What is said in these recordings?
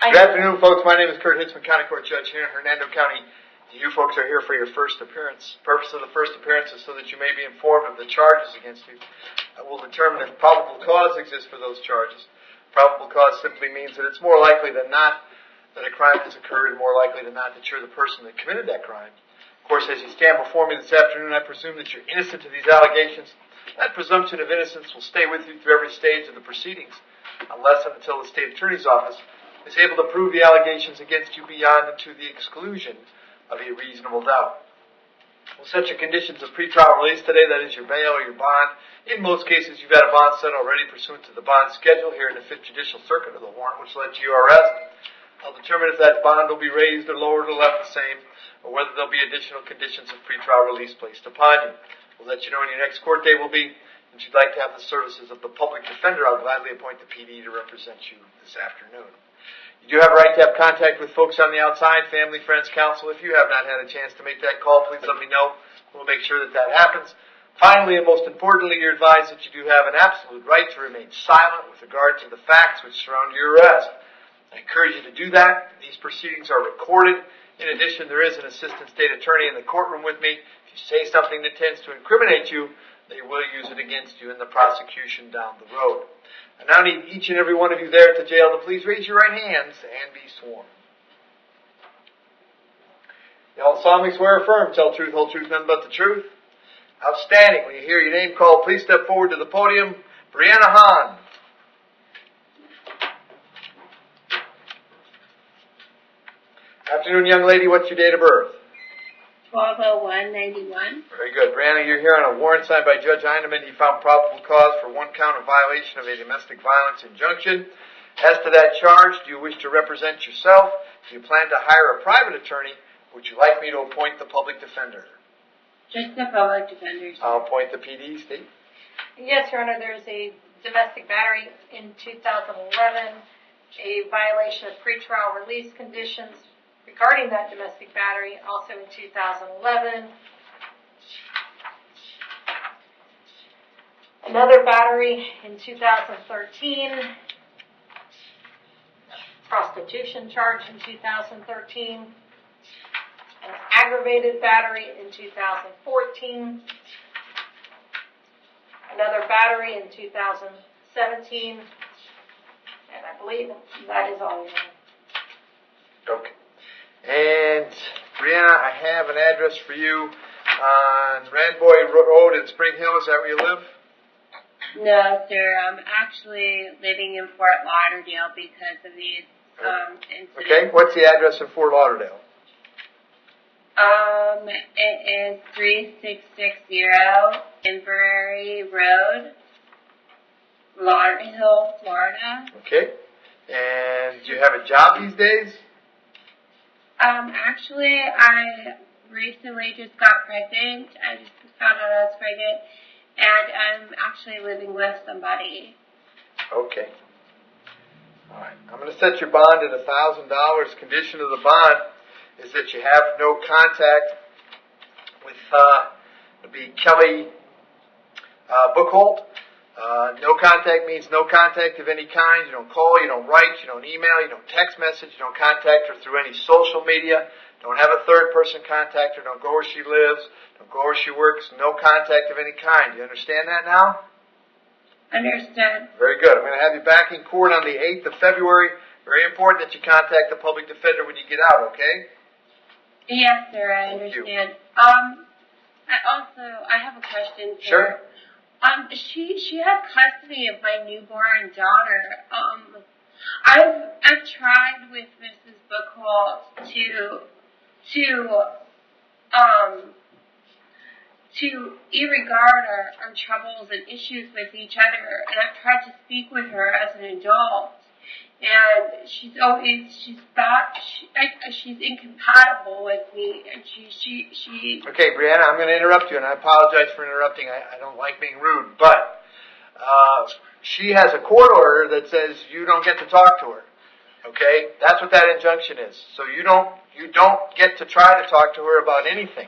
Good afternoon, folks. My name is Kurt Hitzemann, County Court Judge here in Hernando County. You folks are here for your first appearance. The purpose of the first appearance is so that you may be informed of the charges against you. I will determine if probable cause exists for those charges. Probable cause simply means that it's more likely than not that a crime has occurred, and more likely than not that you're the person that committed that crime. Of course, as you stand before me this afternoon, I presume that you're innocent of these allegations. That presumption of innocence will stay with you through every stage of the proceedings, unless and until the state attorney's office is able to prove the allegations against you beyond and to the exclusion of a reasonable doubt. We'll set your conditions of pretrial release today, that is your bail or your bond. In most cases, you've had a bond set already pursuant to the bond schedule here in the 5th Judicial Circuit of the warrant which led to your arrest. I'll determine if that bond will be raised or lowered or left the same, or whether there'll be additional conditions of pretrial release placed upon you. We'll let you know when your next court date will be. If you'd like to have the services of the public defender, I'll gladly appoint the PD to represent you this afternoon. You do have a right to have contact with folks on the outside, family, friends, counsel. If you have not had a chance to make that call, please let me know. We'll make sure that that happens. Finally, and most importantly, you're advised that you do have an absolute right to remain silent with regard to the facts which surround your arrest. I encourage you to do that. These proceedings are recorded. In addition, there is an assistant state attorney in the courtroom with me. If you say something that tends to incriminate you, they will use it against you in the prosecution down the road. I now need each and every one of you there at the jail to please raise your right hands and be sworn. You all solemnly swear or affirm, tell truth, whole truth, none but the truth. Outstanding. When you hear your name called, please step forward to the podium. Brianna Hahn. Afternoon, young lady. What's your date of birth? 12/01/91. Very good. Brianna, you're here on a warrant signed by Judge Heinemann. He found probable cause for one count of violation of a domestic violence injunction. As to that charge, do you wish to represent yourself? Do you plan to hire a private attorney? Would you like me to appoint the public defender? Just the public defenders. I'll appoint the PD, Steve. Yes, Your Honor, there's a domestic battery in 2011, a violation of pretrial release conditions regarding that domestic battery, also in 2011. Another battery in 2013. Prostitution charge in 2013. An aggravated battery in 2014. Another battery in 2017. And I believe that is all. Okay. And, Brianna, I have an address for you on Randboy Road in Spring Hill. Is that where you live? No, sir. I'm actually living in Fort Lauderdale because of these incidents. Okay. What's the address in Fort Lauderdale? It is 3660 Inverary Road, Lauderdale, Florida. Okay. And do you have a job these days? Actually, I recently just got pregnant. I just found out I was pregnant, and I'm actually living with somebody. Okay. All right. I'm going to set your bond at $1,000. Condition of the bond is that you have no contact with Kelly Buchholz. No contact means no contact of any kind. You don't call, you don't write, you don't email, you don't text message, you don't contact her through any social media. Don't have a third person contact her. Don't go where she lives. Don't go where she works. No contact of any kind. You understand that now? Understood. Very good. I'm going to have you back in court on the 8th of February. Very important that you contact the public defender when you get out, okay? Yes, sir, I understand. I have a question, sir. Sure. She has custody of my newborn daughter. I've tried with Mrs. Buchholz to irregard our troubles and issues with each other, and I've tried to speak with her as an adult, and she's incompatible with me, and she. Okay, Brianna, I'm going to interrupt you, and I apologize for interrupting. I don't like being rude, but she has a court order that says you don't get to talk to her. Okay, that's what that injunction is. So you don't get to try to talk to her about anything.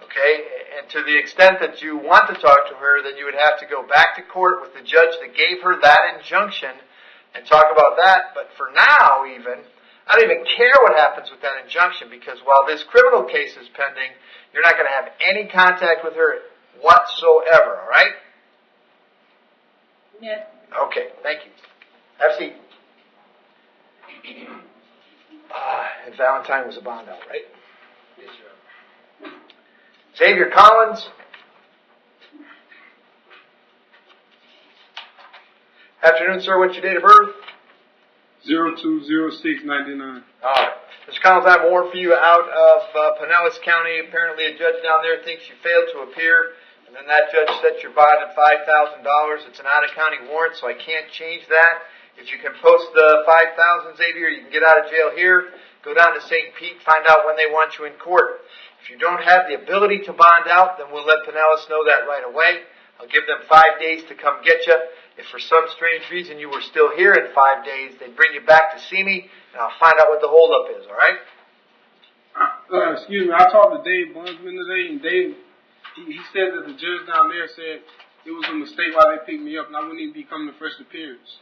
Okay, and to the extent that you want to talk to her, then you would have to go back to court with the judge that gave her that injunction and talk about that. But for now, even, I don't even care what happens with that injunction, because while this criminal case is pending, you're not going to have any contact with her whatsoever, all right? Yes. Okay, thank you. Have a seat. And Valentine was a bond out, right? Yes, sir. Xavier Collins. Afternoon, sir. What's your date of birth? 020699. All right. Mr. Collins, I have a warrant for you out of Pinellas County. Apparently a judge down there thinks you failed to appear, and then that judge set your bond at $5,000. It's an out-of-county warrant, so I can't change that. If you can post the $5,000, Xavier, you can get out of jail here, go down to St. Pete, find out when they want you in court. If you don't have the ability to bond out, then we'll let Pinellas know that right away. I'll give them 5 days to come get you. If for some strange reason you were still here in 5 days, they'd bring you back to see me, and I'll find out what the holdup is, all right? Excuse me, I talked to Dave Bunsman today, and Dave, he said that the judge down there said it was a mistake why they picked me up, and I wouldn't even be coming to first appearance.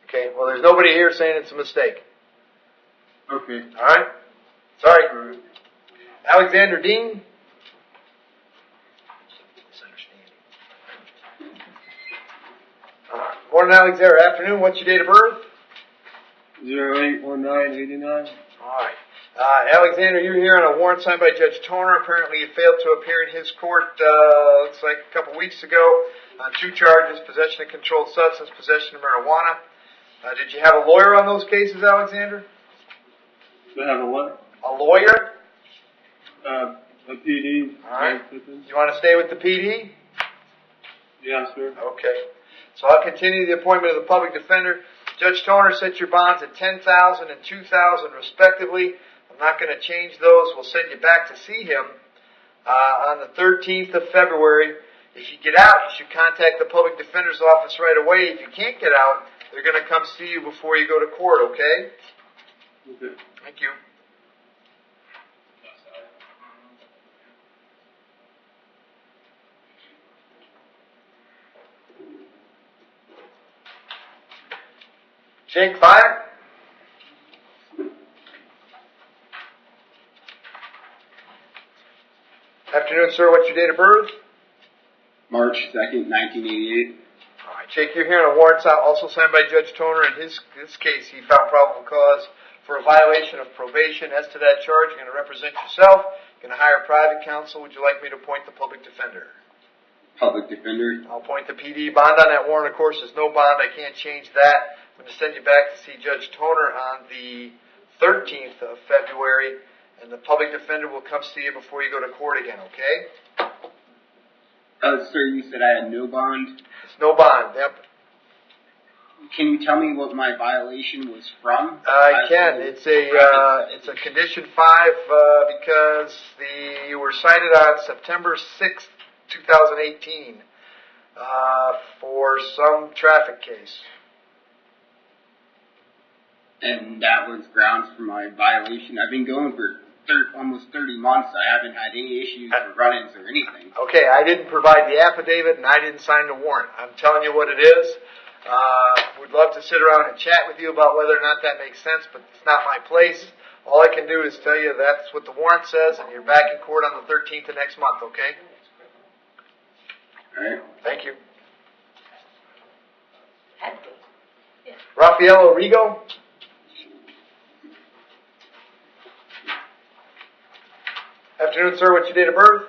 Okay, well, there's nobody here saying it's a mistake. Okay. All right? Sorry. Alexander Dean. Morning, Alexander. Afternoon. What's your date of birth? 081989. All right. Alexander, you're here on a warrant signed by Judge Toner. Apparently you failed to appear in his court, looks like a couple weeks ago, on 2 charges, possession of controlled substance, possession of marijuana. Did you have a lawyer on those cases, Alexander? Do I have a what? A lawyer? A PD. All right. You want to stay with the PD? Yeah, sir. Okay. So I'll continue the appointment of the public defender. Judge Toner set your bonds at $10,000 and $2,000 respectively. I'm not going to change those. We'll send you back to see him on the 13th of February. If you get out, you should contact the public defender's office right away. If you can't get out, they're going to come see you before you go to court, okay? Okay. Thank you. Jake Fire. Afternoon, sir. What's your date of birth? March 2nd, 1988. All right, Jake, you're here on a warrant also signed by Judge Toner. In his case, he found probable cause for a violation of probation. As to that charge, you're going to represent yourself. You're going to hire private counsel. Would you like me to appoint the public defender? Public defender. I'll appoint the PD. Bond on that warrant, of course, is no bond. I can't change that. I'm going to send you back to see Judge Toner on the 13th of February, and the public defender will come see you before you go to court again, okay? Sir, you said I had no bond. It's no bond, yep. Can you tell me what my violation was from? I can. It's a condition 5 because you were cited on September 6th, 2018 for some traffic case. And that was grounds for my violation. I've been going for almost 30 months. I haven't had any issues or run-ins or anything. Okay, I didn't provide the affidavit and I didn't sign the warrant. I'm telling you what it is. Would love to sit around and chat with you about whether or not that makes sense, but it's not my place. All I can do is tell you that's what the warrant says, and you're back in court on the 13th of next month, okay? All right. Thank you. Yeah. Rafael Origo. Afternoon, sir. What's your date of birth?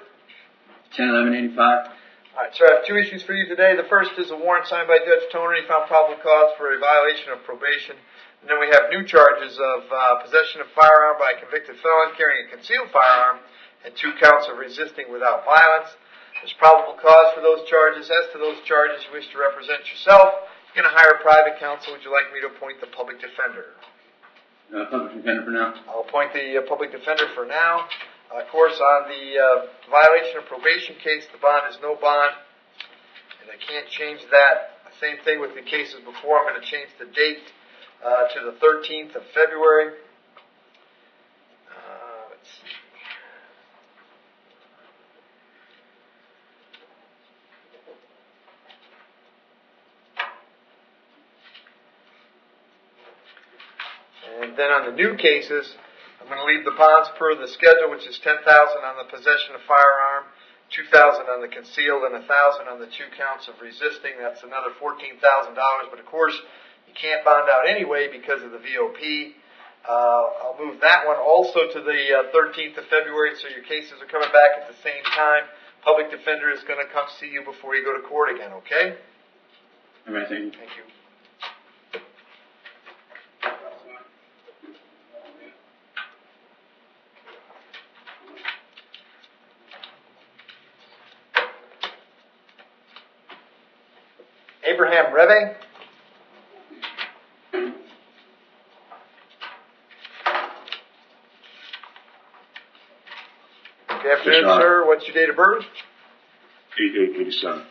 10/11/85. All right, sir, I have 2 issues for you today. The first is a warrant signed by Judge Toner. He found probable cause for a violation of probation. And then we have new charges of possession of firearm by a convicted felon, carrying a concealed firearm, and 2 counts of resisting without violence. There's probable cause for those charges. As to those charges, you wish to represent yourself. You're going to hire private counsel. Would you like me to appoint the public defender? Public defender for now. I'll appoint the public defender for now. Of course, on the violation of probation case, the bond is no bond, and I can't change that. Same thing with the cases before. I'm going to change the date to the 13th of February. Let's see. And then on the new cases, I'm going to leave the bonds per the schedule, which is $10,000 on the possession of firearm, $2,000 on the concealed, and $1,000 on the 2 counts of resisting. That's another $14,000. But of course, you can't bond out anyway because of the VOP. I'll move that one also to the 13th of February, so your cases are coming back at the same time. Public defender is going to come see you before you go to court again, okay? All right, thank you. Thank you. Abraham Reve. Good afternoon, Yes, sir. What's your date of birth? 8887.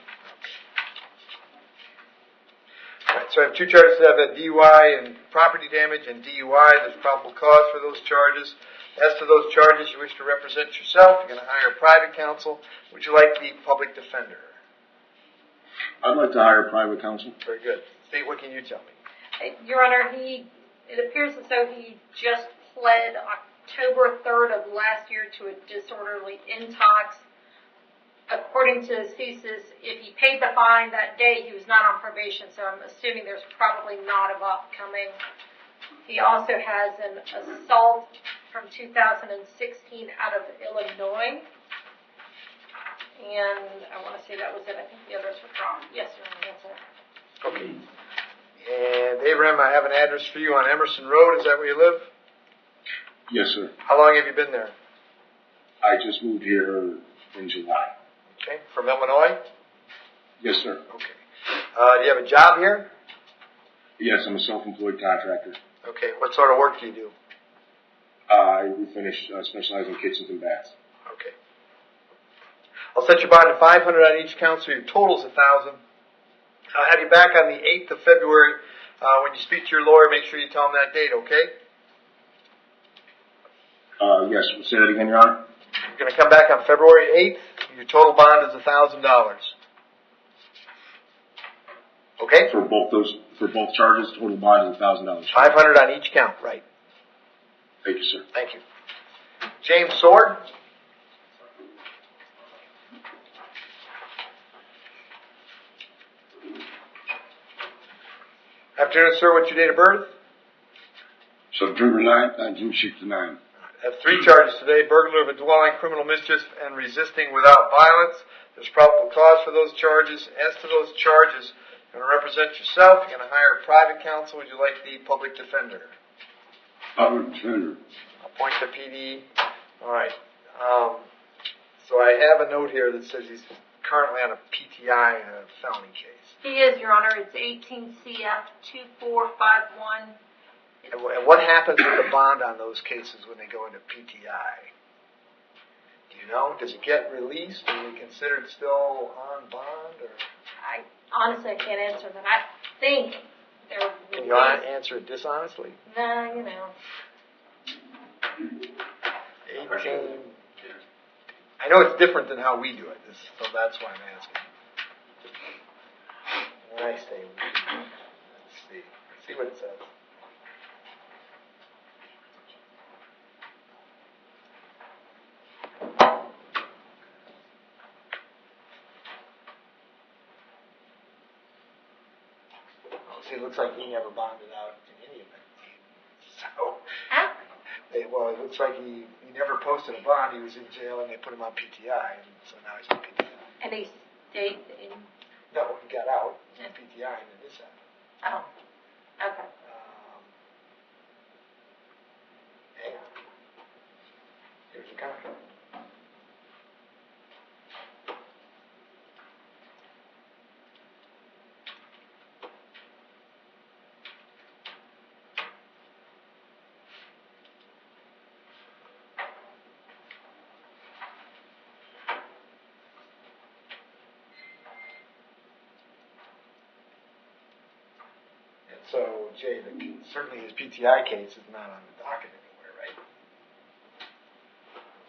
All right, so I have 2 charges. I have a DUI and property damage and DUI. There's probable cause for those charges. As to those charges, you wish to represent yourself. You're going to hire a private counsel. Would you like the public defender? I'd like to hire a private counsel. Very good. State, what can you tell me? Your Honor, it appears as though he just pled October 3rd of last year to a disorderly intox. According to his thesis, if he paid the fine that day, he was not on probation, so I'm assuming there's probably not a bop coming. He also has an assault from 2016 out of Illinois. And I want to say that was it. I think the others were wrong. Yes, Your Honor, that's it. Okay. And Abraham, I have an address for you on Emerson Road. Is that where you live? Yes, sir. How long have you been there? I just moved here in July. Okay. From Illinois? Yes, sir. Okay. Do you have a job here? Yes, I'm a self-employed contractor. Okay. What sort of work do you do? I specialize in kitchens and baths. Okay. I'll set your bond to $500 on each count, so your total's $1,000. I'll have you back on the 8th of February. When you speak to your lawyer, make sure you tell him that date, okay? Yes, say that again, Your Honor. You're going to come back on February 8th. Your total bond is $1,000. Okay? For both charges, total bond is $1,000. $500 on each count, right? Thank you, sir. Thank you. James Sword. Afternoon, sir. What's your date of birth? September 9th, 1969. I have 3 charges today: burglary of a dwelling, criminal mischief, and resisting without violence. There's probable cause for those charges. As to those charges, you're going to represent yourself. You're going to hire a private counsel. Would you like the public defender? Public defender. Appoint the PD. All right. So I have a note here that says he's currently on a PTI felony case. He is, Your Honor. It's 18 CF 2451. And what happens with the bond on those cases when they go into PTI? Do you know? Does it get released? Are they considered still on bond? Or I honestly can't answer that. I think there would can you answer it dishonestly? No, you know. 18. I know it's different than how we do it, so that's why I'm asking. When I say we, let's see what it says. See, it looks like he never bonded out in any event. So, well, it looks like he never posted a bond. He was in jail, and they put him on PTI, and so now he's on PTI. And he stayed in. No, he got out. He's on PTI, and then this happened. Oh, okay. Hang on. Here's the contract. So, Jay, certainly his PTI case is not on the docket anywhere, right?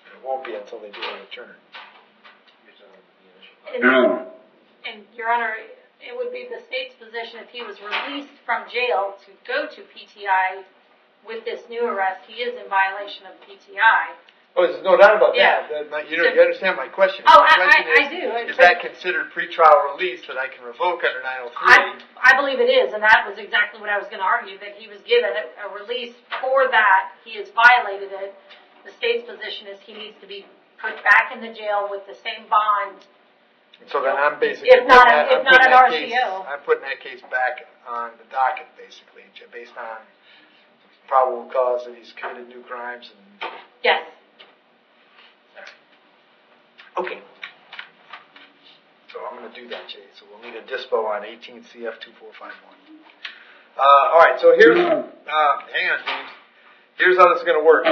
It won't be until they do a return. And, Your Honor, it would be the state's position if he was released from jail to go to PTI, with this new arrest, he is in violation of PTI. Oh, there's no doubt about Yeah. that. You understand my question. Oh, My question I do. Is that considered pretrial release that I can revoke under 903? I believe it is, and that was exactly what I was going to argue, that he was given a release for that. He has violated it. The state's position is he needs to be put back in the jail with the same bond. So then I'm basically If not an RCO. I'm putting that case back on the docket, basically, based on probable cause that he's committed new crimes. And Yes. okay. So I'm going to do that, Jay. So we'll need a dispo on 18 CF 2451. All right. So here's hang on, James. Here's how this is going to work.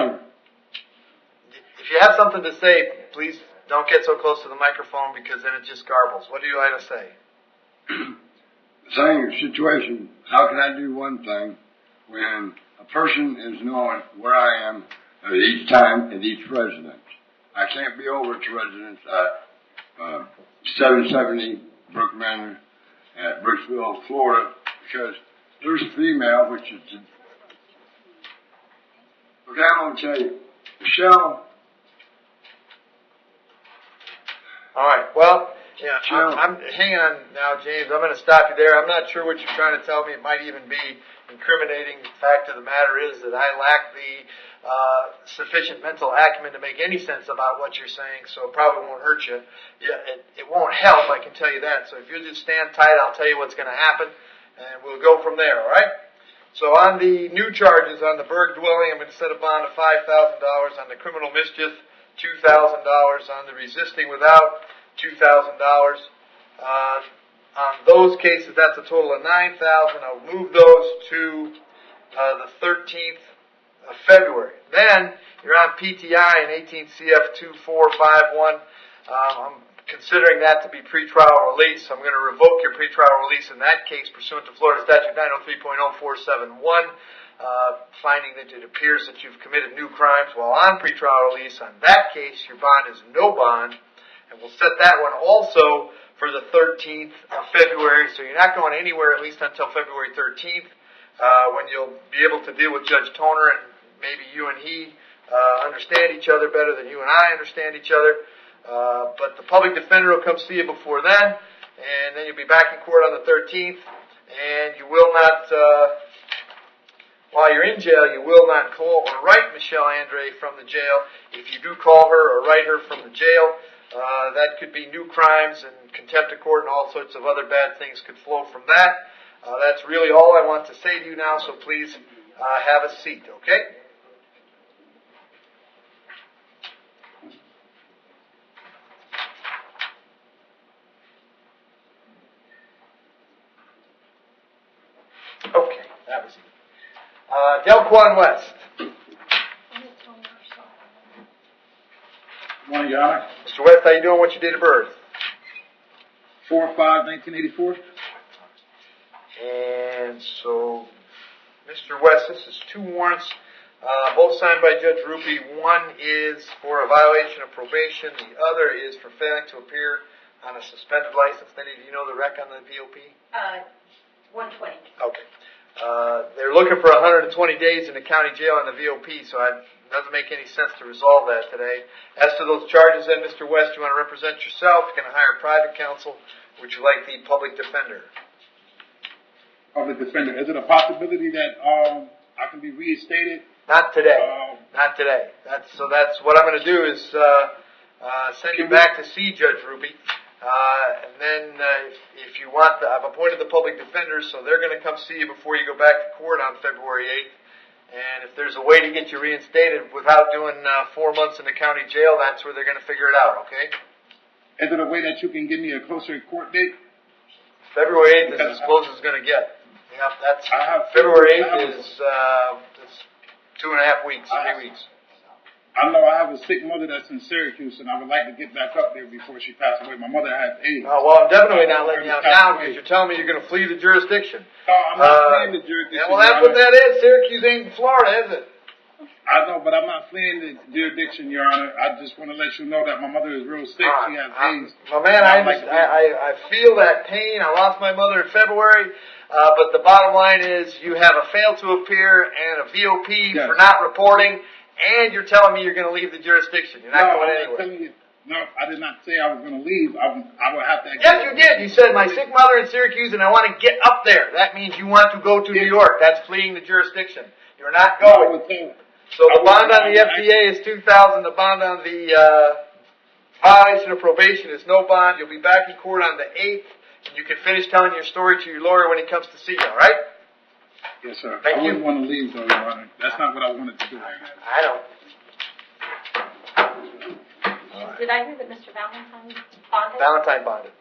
If you have something to say, please don't get so close to the microphone because then it just garbles. What do you like to say? Same situation. How can I do one thing when a person is knowing where I am at each time at each residence? I can't be over to residence at 770 Brook Manor at Brooksville, Florida, because there's a female, which is, okay, I'm going to tell you, Michelle. All right. Well, yeah. Hang on now, James. I'm going to stop you there. I'm not sure what you're trying to tell me. It might even be incriminating. The fact of the matter is that I lack the sufficient mental acumen to make any sense about what you're saying, so it probably won't hurt you. Yeah, it won't help, I can tell you that. So if you just stand tight, I'll tell you what's going to happen, and we'll go from there, all right? So on the new charges, on the Berg dwelling, I'm going to set a bond of $5,000. On the criminal mischief, $2,000. On the resisting without, $2,000. On those cases, that's a total of $9,000. I'll move those to the 13th of February. Then you're on PTI in 18 CF 2451. I'm considering that to be pretrial release. I'm going to revoke your pretrial release in that case pursuant to Florida Statute 903.0471, finding that it appears that you've committed new crimes while on pretrial release. On that case, your bond is no bond, and we'll set that one also for the 13th of February. So you're not going anywhere at least until February 13th, when you'll be able to deal with Judge Toner, and maybe you and he understand each other better than you and I understand each other. But the public defender will come see you before then, and then you'll be back in court on the 13th, and you will not, while you're in jail, you will not call or write Michelle Andre from the jail. If you do call her or write her from the jail, that could be new crimes and contempt of court and all sorts of other bad things could flow from that. That's really all I want to say to you now, so please have a seat, okay? Okay, that was it. Delquan West. Morning, Your Honor. Mr. West, how you doing? What's your date of birth? 4/5/1984. And so, Mr. West, this is two warrants, both signed by Judge Rupi. One is for a violation of probation. The other is for failing to appear on a suspended license. Do you know the rec on the VOP? 120. Okay. They're looking for 120 days in the county jail on the VOP, so it doesn't make any sense to resolve that today. As to those charges then, Mr. West, you want to represent yourself? You're going to hire private counsel. Would you like the public defender? Public defender. Is it a possibility that I can be reinstated? Not today. Not today. That's what I'm going to do is send you back to see Judge Ruby. And then if you want, I've appointed the public defenders, so they're going to come see you before you go back to court on February 8th. And if there's a way to get you reinstated without doing 4 months in the county jail, that's where they're going to figure it out, okay? Is it a way that you can give me a closer court date? February 8th is as close as it's going to get. Yeah, that's February 8th is 2.5 weeks, 3 weeks. I know I have a sick mother that's in Syracuse, and I would like to get back up there before she passed away. My mother has AIDS. Oh, well, I'm definitely not letting you out now because you're telling me you're going to flee the jurisdiction. No, I'm not fleeing the jurisdiction. Yeah, well, that's what that is. Syracuse ain't in Florida, is it? I know, but I'm not fleeing the jurisdiction, Your Honor. I just want to let you know that my mother is real sick. She has AIDS. My man, I feel that pain. I lost my mother in February, but the bottom line is you have a fail to appear and a VOP for not reporting, and you're telling me you're going to leave the jurisdiction. You're not going anywhere. No, I did not say I was going to leave. I would have to. Yes, you did. You said my sick mother in Syracuse, and I want to get up there. That means you want to go to New York. That's fleeing the jurisdiction. You're not going. So the bond on the FDA is $2,000. The bond on the violation of probation is no bond. You'll be back in court on the 8th, and you can finish telling your story to your lawyer when he comes to see you. All right? Yes, sir. Thank I you. wouldn't want to leave, though, Your Honor. That's not what I wanted to do. I know. Did I hear that Mr. Valentine bonded? Valentine bonded.